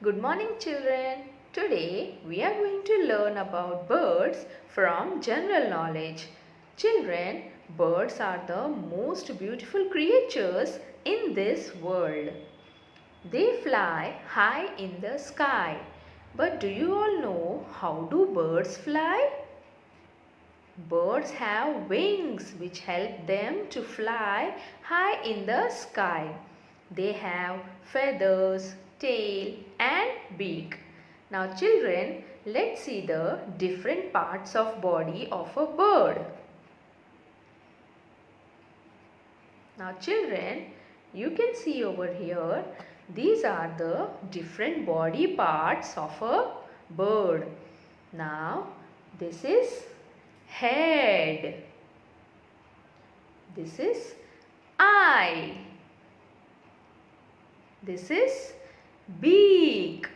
Good morning children. Today we are going to learn about birds from general knowledge. Children, birds are the most beautiful creatures in this world. They fly high in the sky. But do you all know how do birds fly? Birds have wings which help them to fly high in the sky. They have feathers, tail and beak. Now children, let's see the different parts of body of a bird. Now children, you can see over here, these are the different body parts of a bird. Now this is head. This is eye. This is beak.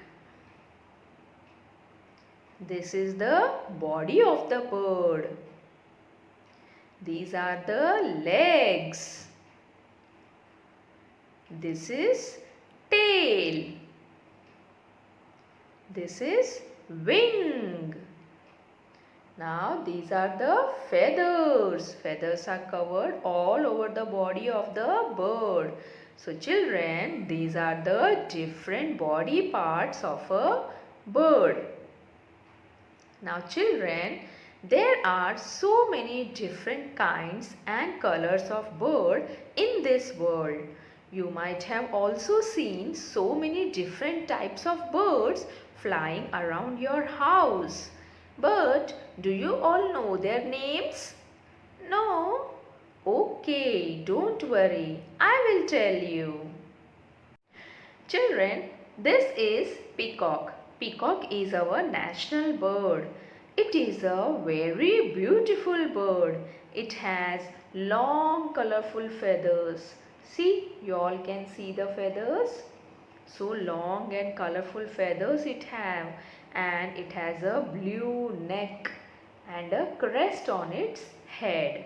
This is the body of the bird. These are the legs. This is tail. This is wing. Now these are the feathers. Feathers are covered all over the body of the bird. So children, these are the different body parts of a bird. Now children, there are so many different kinds and colors of bird in this world. You might have also seen so many different types of birds flying around your house. But do you all know their names? No? Okay, don't worry. I will tell you. Children, this is peacock. Peacock is our national bird. It is a very beautiful bird. It has long colorful feathers. See, you all can see the feathers. So long and colorful feathers it have, and it has a blue neck and a crest on its head.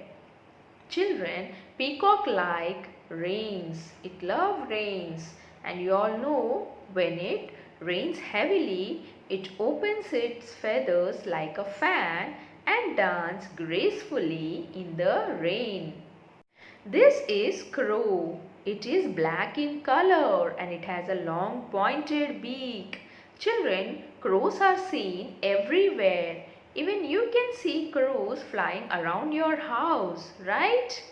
Children, peacock like rains. It loves rains, and you all know when it rains heavily, it opens its feathers like a fan and dances gracefully in the rain. This is crow. It is black in color and it has a long pointed beak. Children, crows are seen everywhere. Even you can see crows flying around your house, right?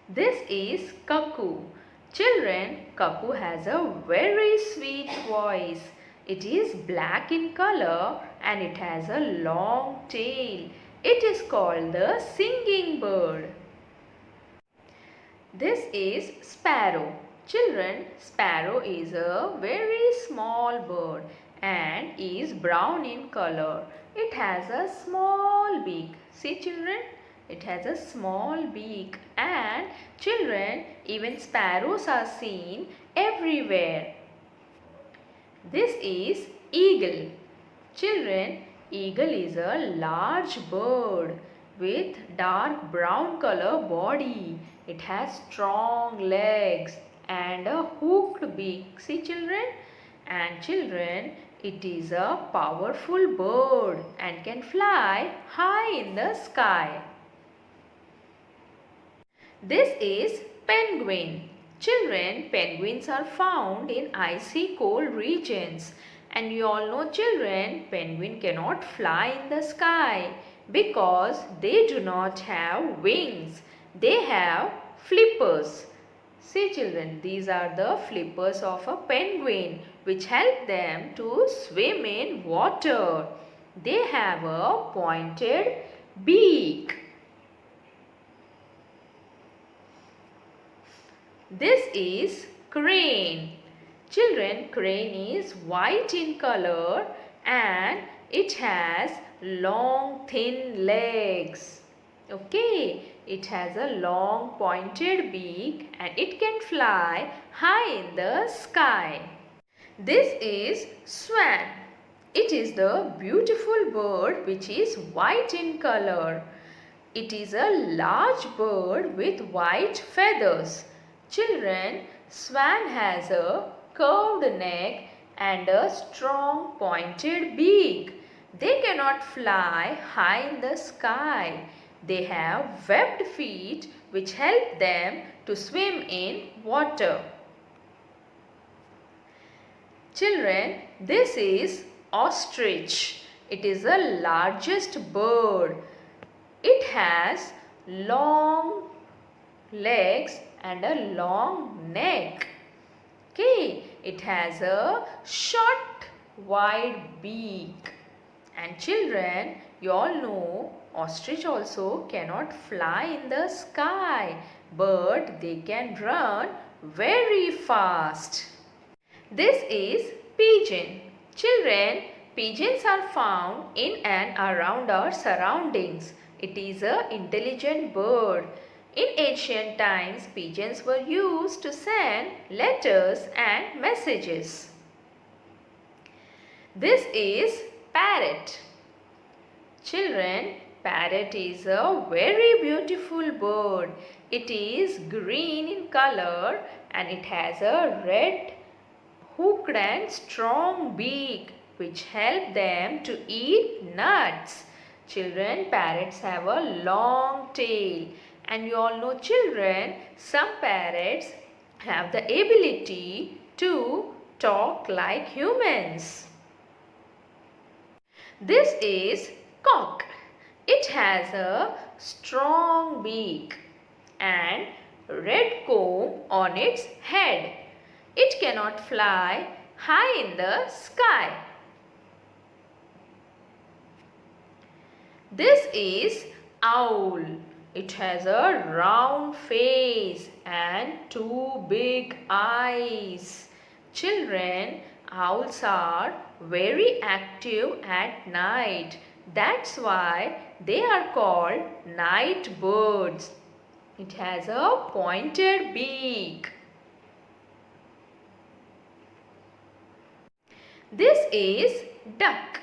This is cuckoo. Children, cuckoo has a very sweet voice. It is black in color and it has a long tail. It is called the singing bird. This is sparrow. Children, sparrow is a very small bird and is brown in color. It has a small beak. See children, it has a small beak, and children, even sparrows are seen everywhere. This is eagle. Children, eagle is a large bird with dark brown color body. It has strong legs and a hooked beak. See children? And children, it is a powerful bird and can fly high in the sky. This is penguin. Children, penguins are found in icy cold regions. And you all know children, penguin cannot fly in the sky because they do not have wings. They have flippers. See children, these are the flippers of a penguin which help them to swim in water. They have a pointed beak. This is crane. Children, crane is white in color and it has long thin legs. Okay, it has a long pointed beak and it can fly high in the sky. This is swan. It is the beautiful bird which is white in color. It is a large bird with white feathers. Children, swan has a curved neck and a strong pointed beak. They cannot fly high in the sky. They have webbed feet which help them to swim in water. Children, this is ostrich. It is the largest bird. It has long legs and a long neck. Okay, it has a short wide beak. And children, you all know ostrich also cannot fly in the sky, but they can run very fast. This is pigeon. Children, pigeons are found in and around our surroundings. It is an intelligent bird. In ancient times, pigeons were used to send letters and messages. This is parrot. Children, parrot is a very beautiful bird. It is green in color and it has a red hooked and strong beak which help them to eat nuts. Children, parrots have a long tail. And you all know children, some parrots have the ability to talk like humans. This is cock. It has a strong beak and red comb on its head. It cannot fly high in the sky. This is owl. It has a round face and two big eyes. Children, owls are very active at night. That's why they are called night birds. It has a pointed beak. This is duck.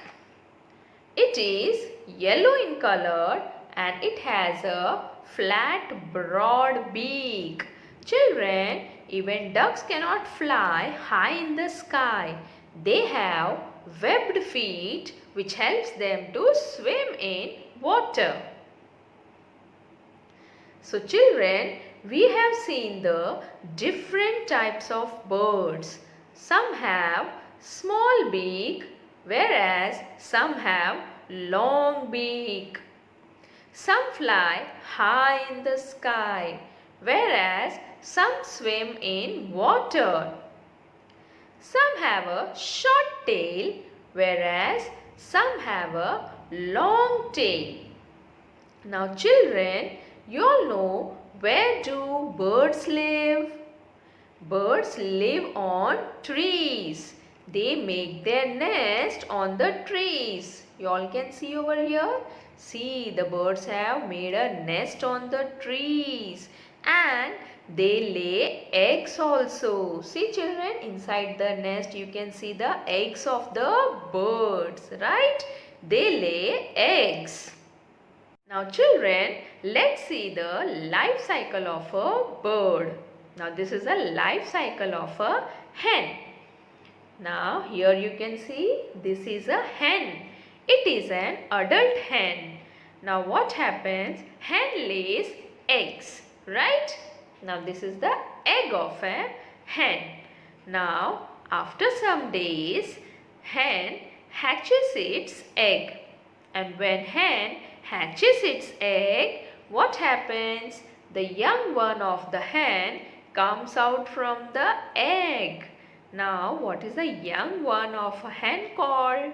It is yellow in color and it has a flat broad beak. Children, even ducks cannot fly high in the sky. They have webbed feet which helps them to swim in water. So children, we have seen the different types of birds. Some have small beak whereas some have long beak. Some fly high in the sky whereas some swim in water. Some have a short tail whereas some have a long tail. Now children, you all know where do birds live? Birds live on trees. They make their nest on the trees. You all can see over here. See, the birds have made a nest on the trees and they lay eggs also. See children, inside the nest you can see the eggs of the birds, right? They lay eggs. Now children, let's see the life cycle of a bird. Now this is a life cycle of a hen. Now here you can see this is a hen. It is an adult hen. Now what happens? Hen lays eggs, right? Now this is the egg of a hen. Now after some days, hen hatches its egg. And when hen hatches its egg, what happens? The young one of the hen comes out from the egg. Now, what is the young one of a hen called?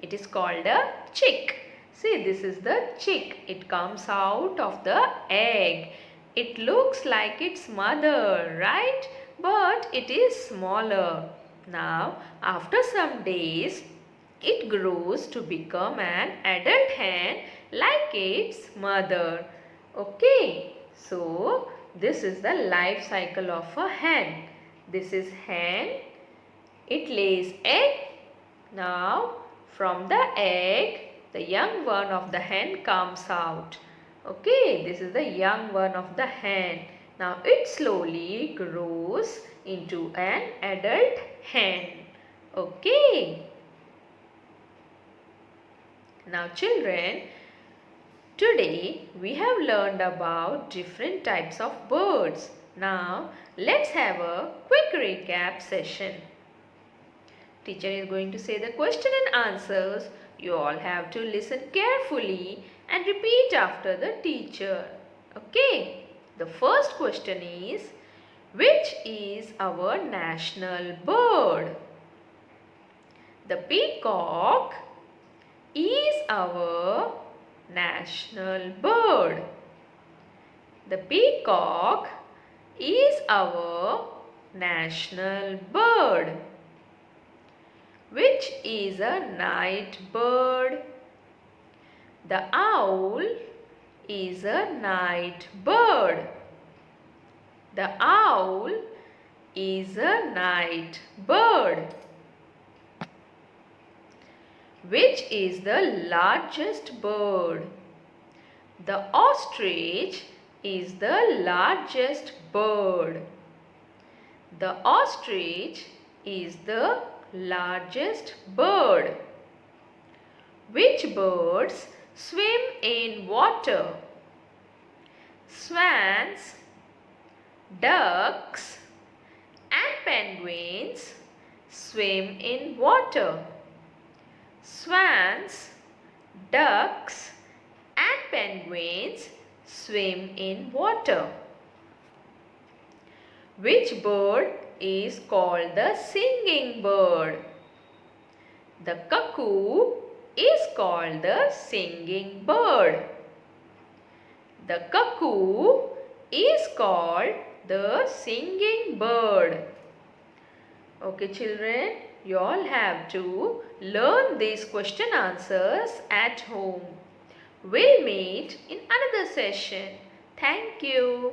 It is called a chick. See, this is the chick. It comes out of the egg. It looks like its mother, right? But it is smaller. Now, after some days, it grows to become an adult hen like its mother. Okay, so this is the life cycle of a hen. This is hen. It lays egg. Now from the egg, the young one of the hen comes out. Okay, this is the young one of the hen. Now it slowly grows into an adult hen. Okay. Now children, today we have learned about different types of birds. Now let's have a quick recap session. Teacher is going to say the question and answers. You all have to listen carefully and repeat after the teacher. Okay. The first question is, which is our national bird? The peacock is our national bird. The peacock is our national bird. Which is a night bird? The owl is a night bird. The owl is a night bird. Which is the largest bird? The ostrich is the largest bird. The ostrich is the largest bird. Which birds swim in water? Swans, ducks and penguins swim in water. Swans, ducks and penguins swim in water. Which bird is called the singing bird? The cuckoo is called the singing bird. The cuckoo is called the singing bird. Okay children, you all have to learn these question answers at home. We'll meet in another session. Thank you.